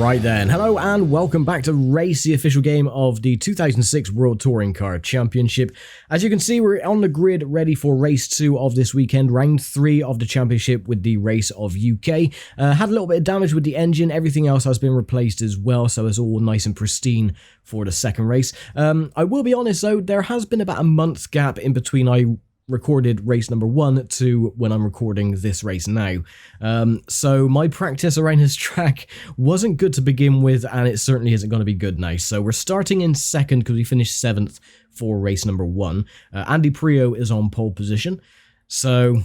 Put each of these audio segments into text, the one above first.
Alright then, hello and welcome back to Race, the official game of the 2006 World Touring Car Championship. As you can see, we're on the grid ready for race 2 of this weekend, round 3 of the championship with the Race of UK. Had a little bit of damage with the engine, everything else has been replaced as well, so it's all nice and pristine for the second race. I will be honest though, there has been about a month's gap in between I recorded race number 1 to when I'm recording this race now. So my practice around this track wasn't good to begin with, and it certainly isn't going to be good now. So we're starting in second because we finished 7th for race number 1. Andy Prio is on pole position. So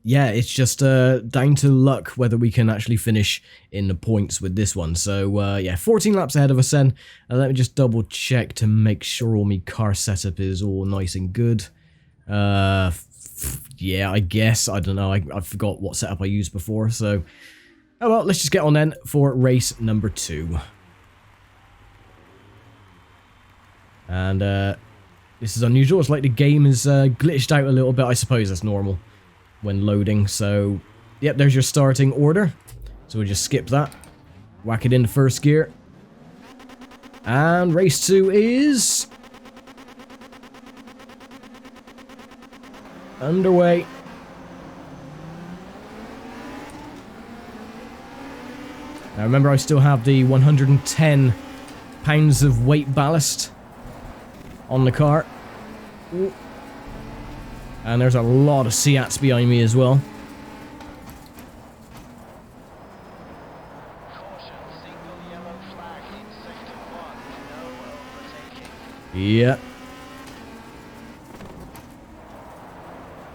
yeah, it's just down to luck whether we can actually finish in the points with this one. So yeah, 14 laps ahead of us then. Let me just double check to make sure all my car setup is all nice and good. Yeah, I guess. I don't know. I forgot what setup I used before, so... Oh well, let's just get on then for race number 2. And, this is unusual. It's like the game is glitched out a little bit. I suppose that's normal when loading, so... Yep, there's your starting order. So we'll just skip that. Whack it in the first gear. And race 2 is... underway. Now remember, I still have the 110 pounds of weight ballast on the car. Ooh. And there's a lot of Seats behind me as well. Yeah.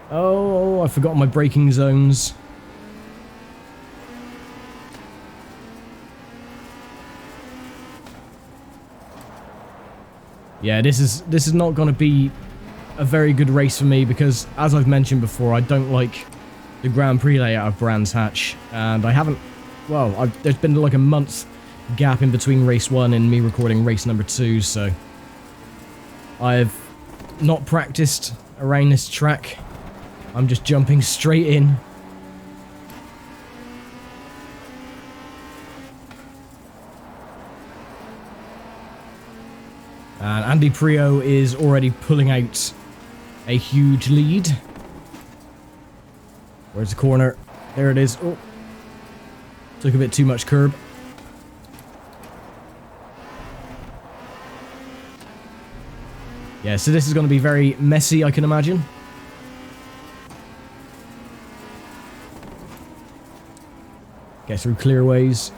Oh, I forgot my braking zones. Yeah, this is not going to be a very good race for me because, as I've mentioned before, I don't like the Grand Prix layout of Brands Hatch, and I haven't... Well, there's been like a month gap in between race 1 and me recording race number 2, so I've not practiced around this track. I'm just jumping straight in. And Andy Prio is already pulling out a huge lead. Where's the corner? There it is. Oh, took a bit too much curb. Yeah, so this is going to be very messy, I can imagine. Get through clearways.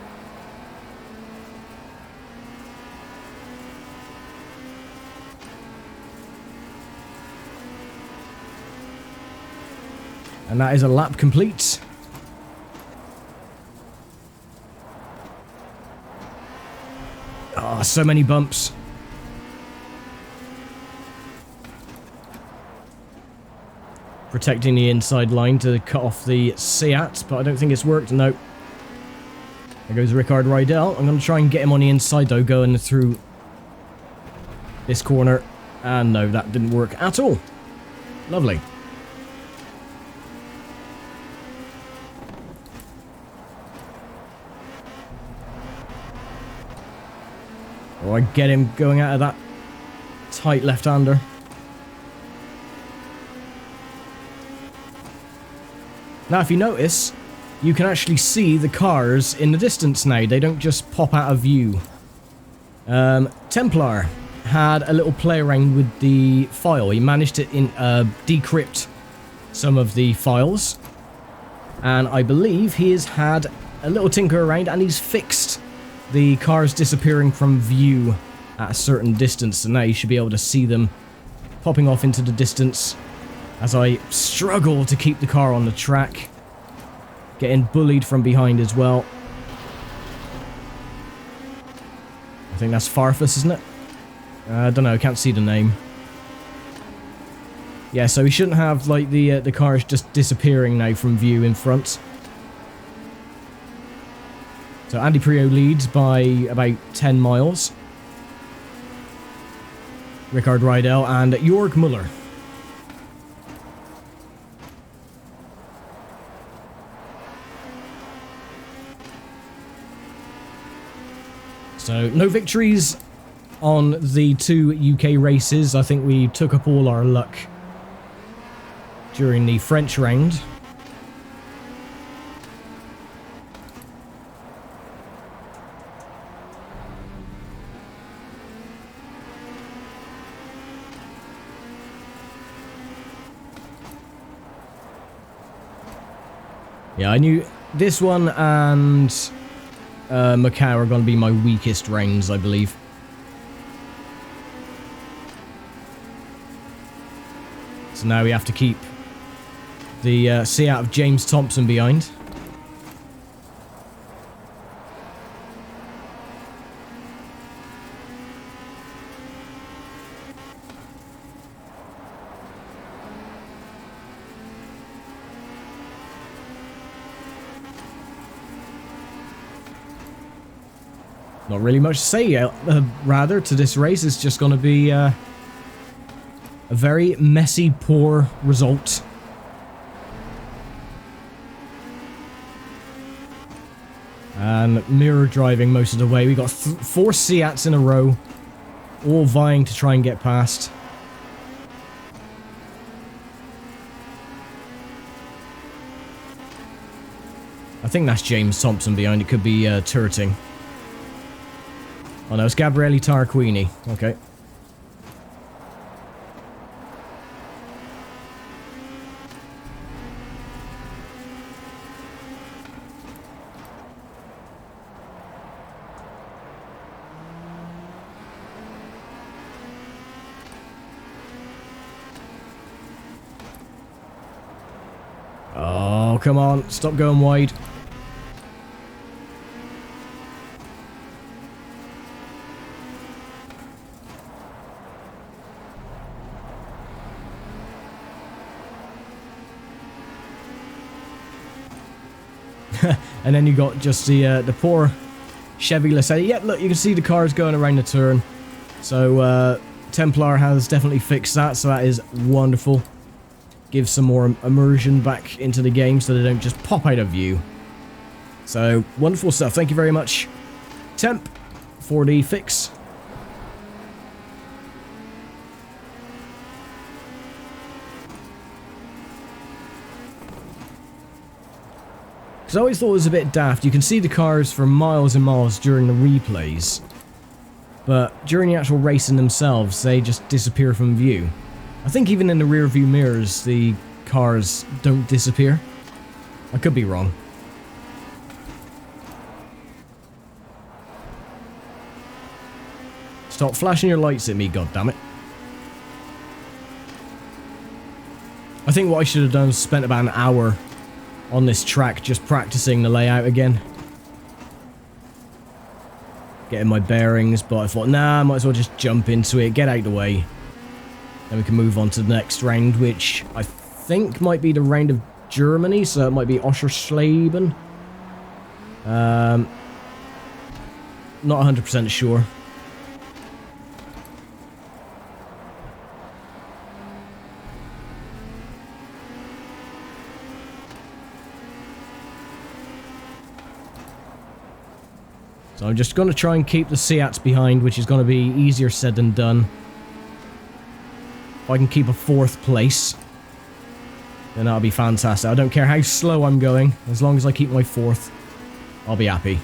And that is a lap complete. Oh, so many bumps. Protecting the inside line to cut off the Seat, but I don't think it's worked. No. There goes Rickard Rydell. I'm going to try and get him on the inside though, going through this corner. And no, that didn't work at all. Lovely. Oh, I get him going out of that tight left-hander. Now, if you notice, you can actually see the cars in the distance now. They don't just pop out of view. Templar had a little play around with the file. He managed to decrypt some of the files. And I believe he has had a little tinker around and he's fixed the cars disappearing from view at a certain distance. So now you should be able to see them popping off into the distance as I struggle to keep the car on the track. Getting bullied from behind as well. I think that's Farfus, isn't it? I don't know, I can't see the name. Yeah, so we shouldn't have like the cars just disappearing now from view in front. So Andy Prio leads by about 10 miles. Rickard Rydell and Jörg Müller. So, no victories on the 2 UK races. I think we took up all our luck during the French round. Yeah, I knew this one and Macau are going to be my weakest rounds, I believe. So now we have to keep the Seat of James Thompson behind. Not really much to say, rather, to this race. It's just going to be a very messy, poor result. And mirror driving most of the way. We got 4 Seats in a row, all vying to try and get past. I think that's James Thompson behind. It could be turreting. Oh no, it's Gabriele Tarquini. Okay. Oh, come on. Stop going wide. And then you got just the poor Chevy Lacetti. Yep, look, you can see the cars going around the turn. So Templar has definitely fixed that, so that is wonderful. Gives some more immersion back into the game so they don't just pop out of view. So, wonderful stuff. Thank you very much, Temp, for the fix. Because I always thought it was a bit daft. You can see the cars for miles and miles during the replays, but during the actual racing themselves, they just disappear from view. I think even in the rear view mirrors, the cars don't disappear. I could be wrong. Stop flashing your lights at me, goddammit. I think what I should have done is spent about an hour on this track just practicing the layout again. Getting my bearings, but I thought, nah, I might as well just jump into it, get out of the way. Then we can move on to the next round, which I think might be the round of Germany, so it might be Oschersleben. Not 100% sure. So I'm just going to try and keep the Seats behind, which is going to be easier said than done. If I can keep a 4th place, then that'll be fantastic. I don't care how slow I'm going, as long as I keep my 4th, I'll be happy.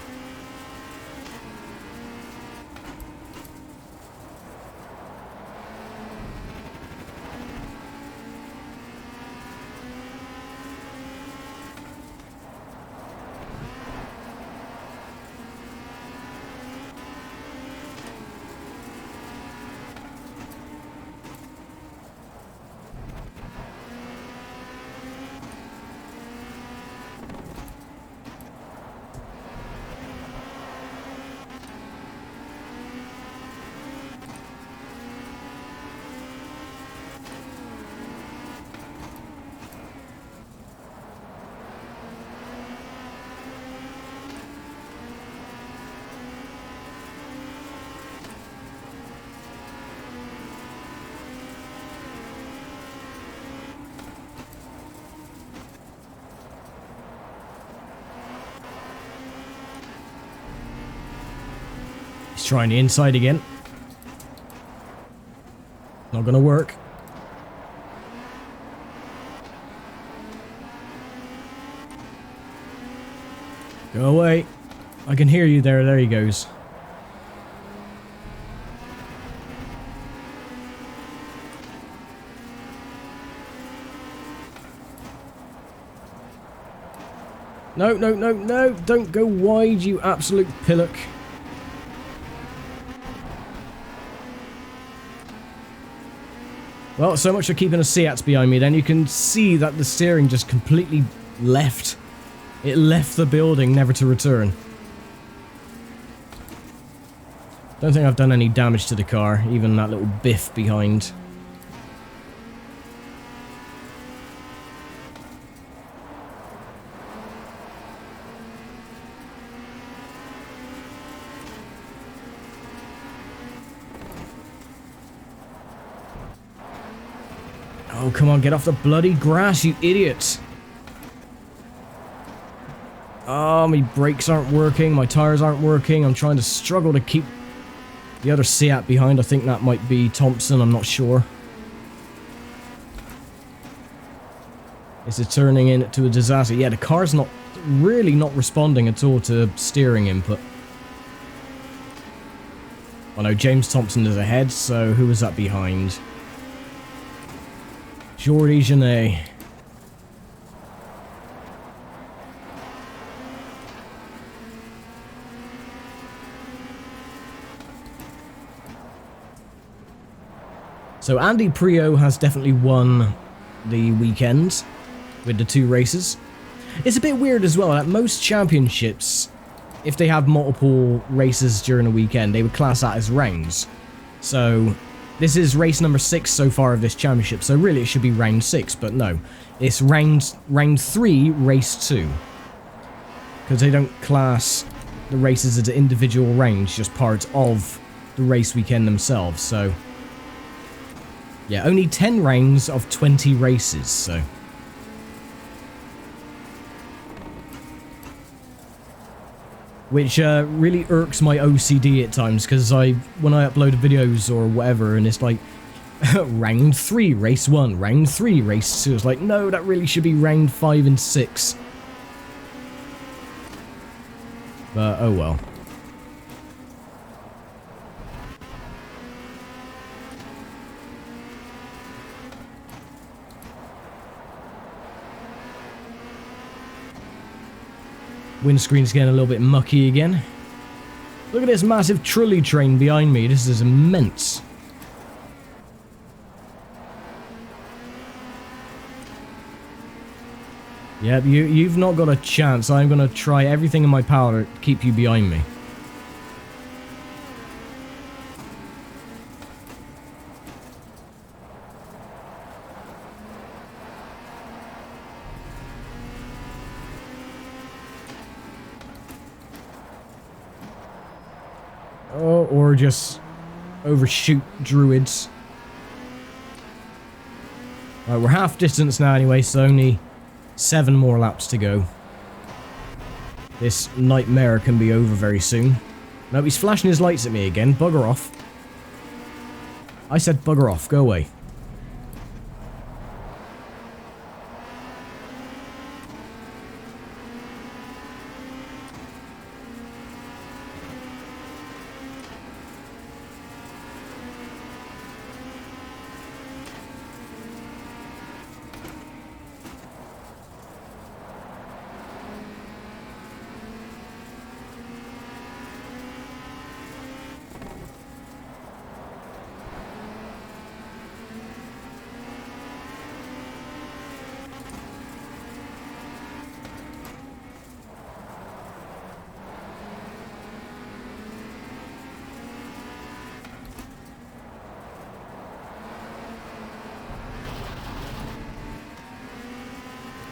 Let's try on the inside again. Not gonna work. Go away. I can hear you there. There he goes. No, no, no, no. Don't go wide, you absolute pillock. Well, so much for keeping a Seat behind me. Then you can see that the steering just completely left. It left the building, never to return. Don't think I've done any damage to the car, even that little biff behind. Oh, come on, get off the bloody grass, you idiot! Oh, my brakes aren't working, my tires aren't working, I'm trying to struggle to keep the other Seat behind. I think that might be Thompson, I'm not sure. Is it turning into a disaster? Yeah, the car's really not responding at all to steering input. Oh no, James Thompson is ahead, so who was that behind? Jordi Genet. So Andy Prio has definitely won the weekend with the 2 races. It's a bit weird as well that most championships, if they have multiple races during a weekend, they would class that as rounds. So this is race number 6 so far of this championship, so really it should be round 6, but no. It's round 3, race 2. Because they don't class the races as individual rounds, just part of the race weekend themselves, so... yeah, only 10 rounds of 20 races, so... which really irks my OCD at times, because when I upload videos or whatever, and it's like, round 3, race 1, round 3, race 2, it's like, no, that really should be round 5 and 6. But, oh well. Windscreen's getting a little bit mucky again. Look at this massive trolley train behind me. This is immense. Yep, you've not got a chance. I'm going to try everything in my power to keep you behind me. Oh, or just overshoot druids. Right, we're half distance now anyway, so only 7 more laps to go. This nightmare can be over very soon. No, he's flashing his lights at me again. Bugger off. I said bugger off. Go away.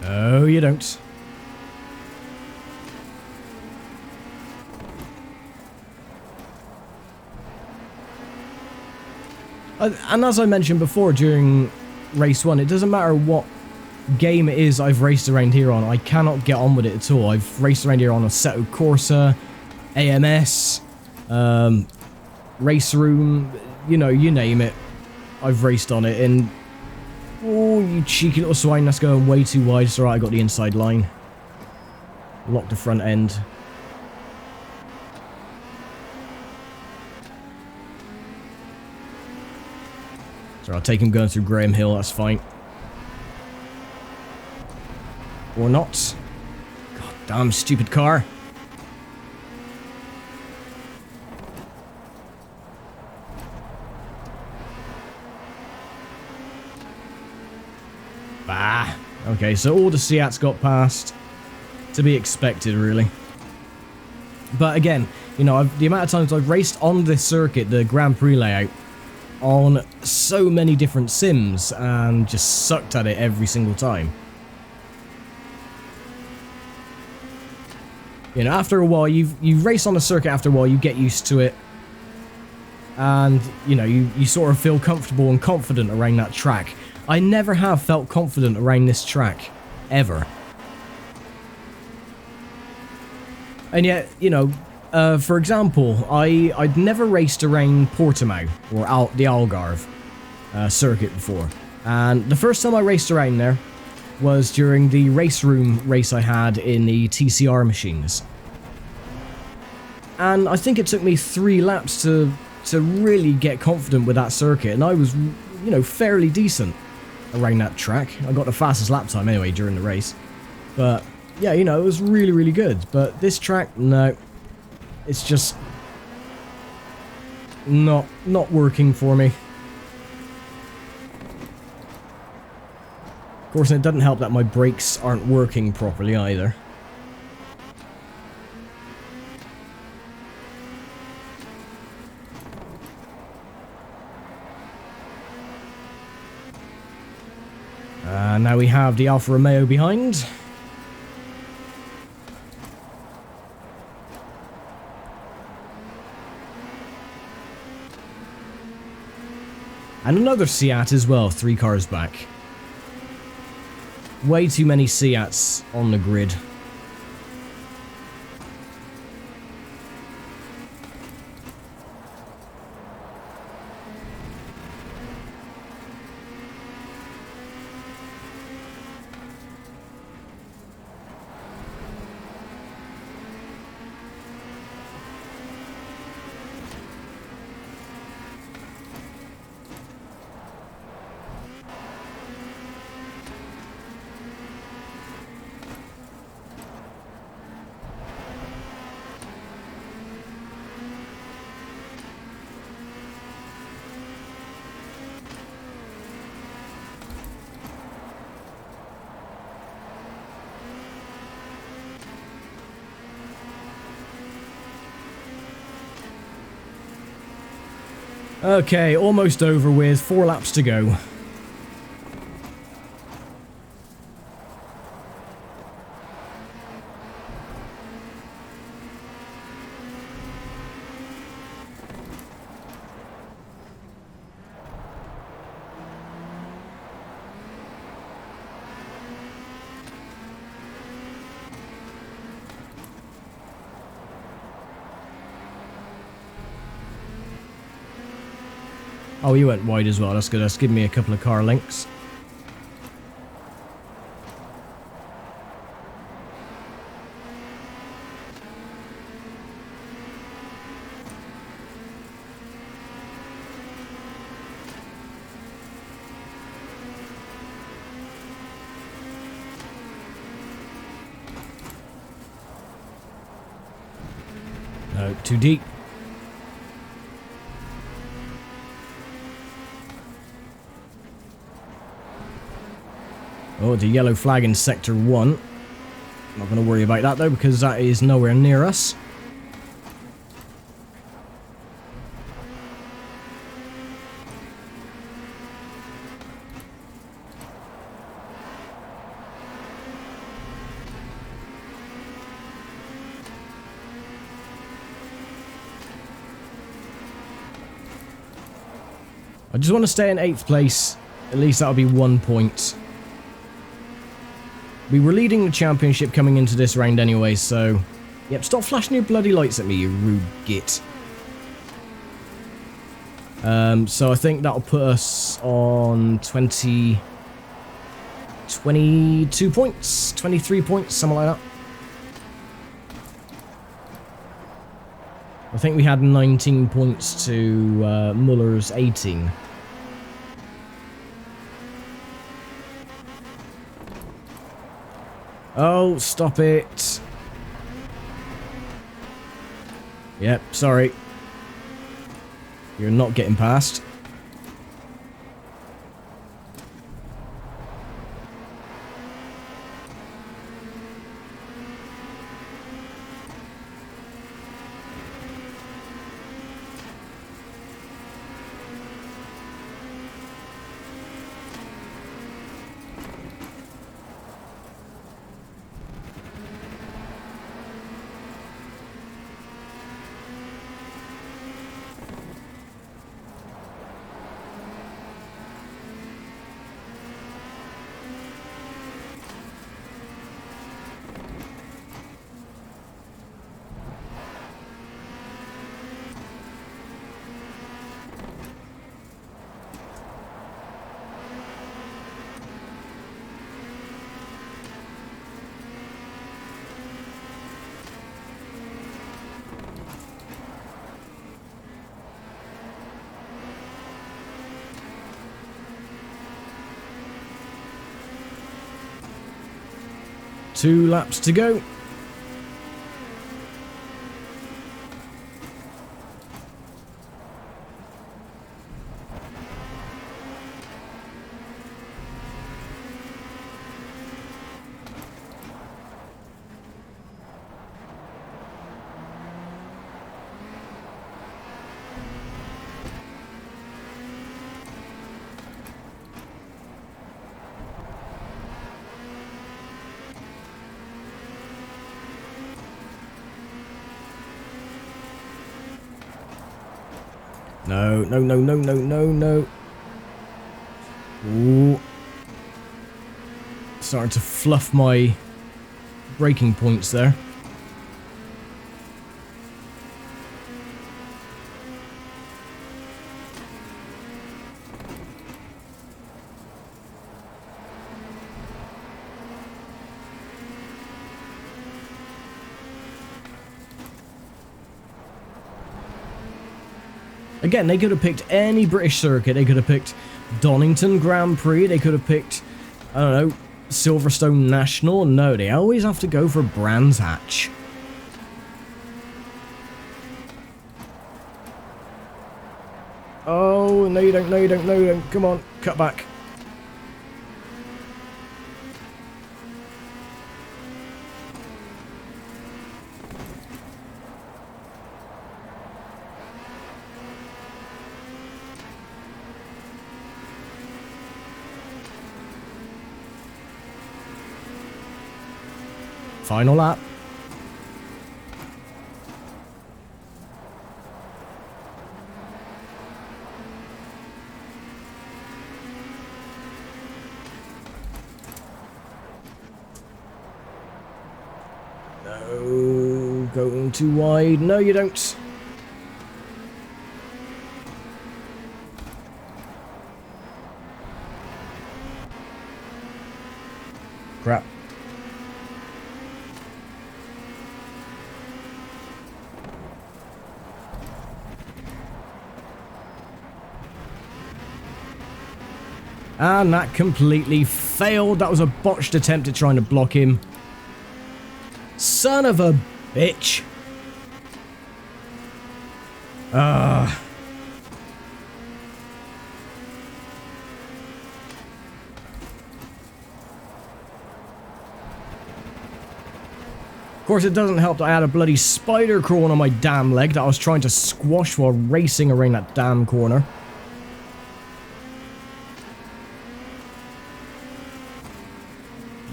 No, you don't. And as I mentioned before during race 1, it doesn't matter what game it is I've raced around here on, I cannot get on with it at all. I've raced around here on Assetto Corsa, AMS, race room, you know, you name it. I've raced on it, and oh, you cheeky little swine, that's going way too wide. It's alright, I got the inside line. Lock the front end. So I'll take him going through Graham Hill, that's fine. Or not. God damn stupid car. Bah. Okay, so all the Seats got past. To be expected, really. But again, you know, the amount of times I've raced on this circuit, the Grand Prix layout, on so many different sims, and just sucked at it every single time. You know, after a while, you race on a circuit after a while, you get used to it. And, you know, you sort of feel comfortable and confident around that track. I never have felt confident around this track. Ever. And yet, you know, for example, I'd never raced around Portimao, or the Algarve circuit before. And the first time I raced around there was during the race room race I had in the TCR machines. And I think it took me 3 laps to really get confident with that circuit, and I was, you know, fairly decent around that track. I got the fastest lap time anyway during the race. But yeah, you know, it was really, really good. But this track, no. It's just not working for me. Of course, it doesn't help that my brakes aren't working properly either. Now we have the Alfa Romeo behind. And another Seat as well, 3 cars back. Way too many Seats on the grid. Okay, almost over with. 4 laps to go. Oh, you went wide as well. That's good. That's given me a couple of car lengths. No, too deep. Oh, the yellow flag in Sector 1. Not going to worry about that though, because that is nowhere near us. I just want to stay in 8th place. At least that'll be 1 point. We were leading the championship coming into this round anyway, so... Yep, stop flashing your bloody lights at me, you rude git. So I think that'll put us on 22 points, 23 points, something like that. I think we had 19 points to Muller's 18. Oh, stop it. Yep, sorry. You're not getting past. Two laps to go. No, no, no, no, no, no, no. Ooh. Starting to fluff my braking points there. Again, they could have picked any British circuit. They could have picked Donington Grand Prix. They could have picked, I don't know, Silverstone National. No, they always have to go for Brands Hatch. Oh, no you don't, no you don't, no you don't. Come on, cut back. Final lap. No, going too wide. No, you don't. Crap. And that completely failed. That was a botched attempt at trying to block him. Son of a bitch. Of course, it doesn't help that I had a bloody spider crawling on my damn leg that I was trying to squash while racing around that damn corner.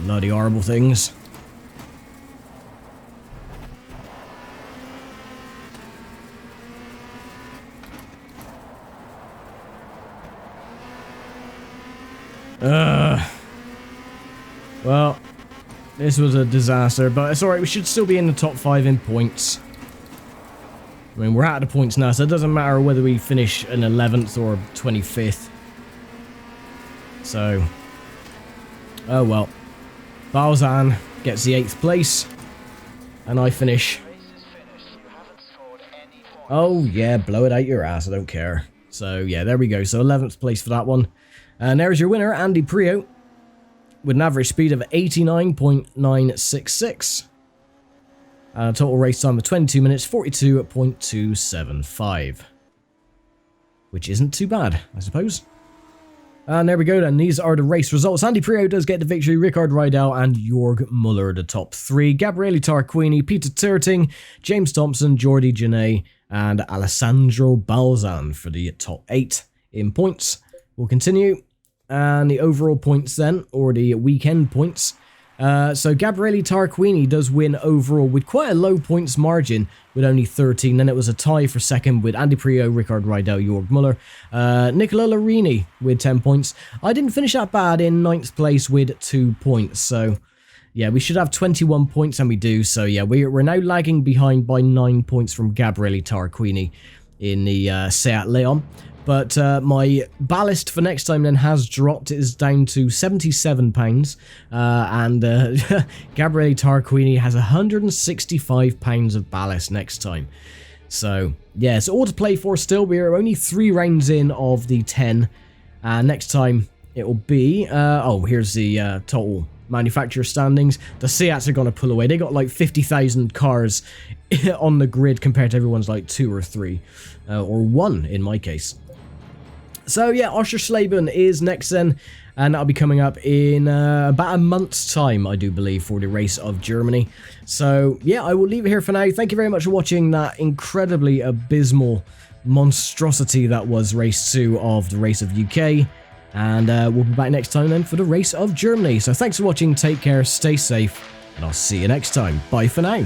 Bloody horrible things. Well, this was a disaster, but it's alright, we should still be in the top 5 in points. I mean, we're out of the points now, so it doesn't matter whether we finish an 11th or 25th. So, oh well. Balzan gets the 8th place, and I finish. Oh yeah, blow it out your ass, I don't care. So yeah, there we go. So 11th place for that one. And there's your winner, Andy Prio, with an average speed of 89.966. And a total race time of 22 minutes, 42.275. Which isn't too bad, I suppose. And there we go then, these are the race results. Andy Prio does get the victory, Rickard Rydell and Jorg Muller the top 3. Gabriele Tarquini, Peter Terting, James Thompson, Jordi Janay, and Alessandro Balzan for the top 8 in points. We'll continue. And the overall points then, or the weekend points. So Gabriele Tarquini does win overall with quite a low points margin with only 13. Then it was a tie for second with Andy Prio, Rickard Rydell, Jorg Muller, Nicola Larini with 10 points. I didn't finish that bad in 9th place with 2 points. So yeah, we should have 21 points, and we do. So yeah, we're now lagging behind by 9 points from Gabriele Tarquini in the Seat Leon. But my ballast for next time then has dropped. It is down to £77. And Gabriele Tarquini has £165 of ballast next time. So, yeah, it's all to play for still. We're only 3 rounds in of the 10. Next time it will be... oh, here's the total manufacturer standings. The Seats are going to pull away. They got like 50,000 cars on the grid compared to everyone's like 2 or 3. Or 1 in my case. So yeah, Oschersleben is next then, and that'll be coming up in about a month's time, I do believe, for the race of Germany. So yeah, I will leave it here for now. Thank you very much for watching that incredibly abysmal monstrosity that was race 2 of the race of UK. And we'll be back next time then for the race of Germany. So thanks for watching, take care, stay safe, and I'll see you next time. Bye for now.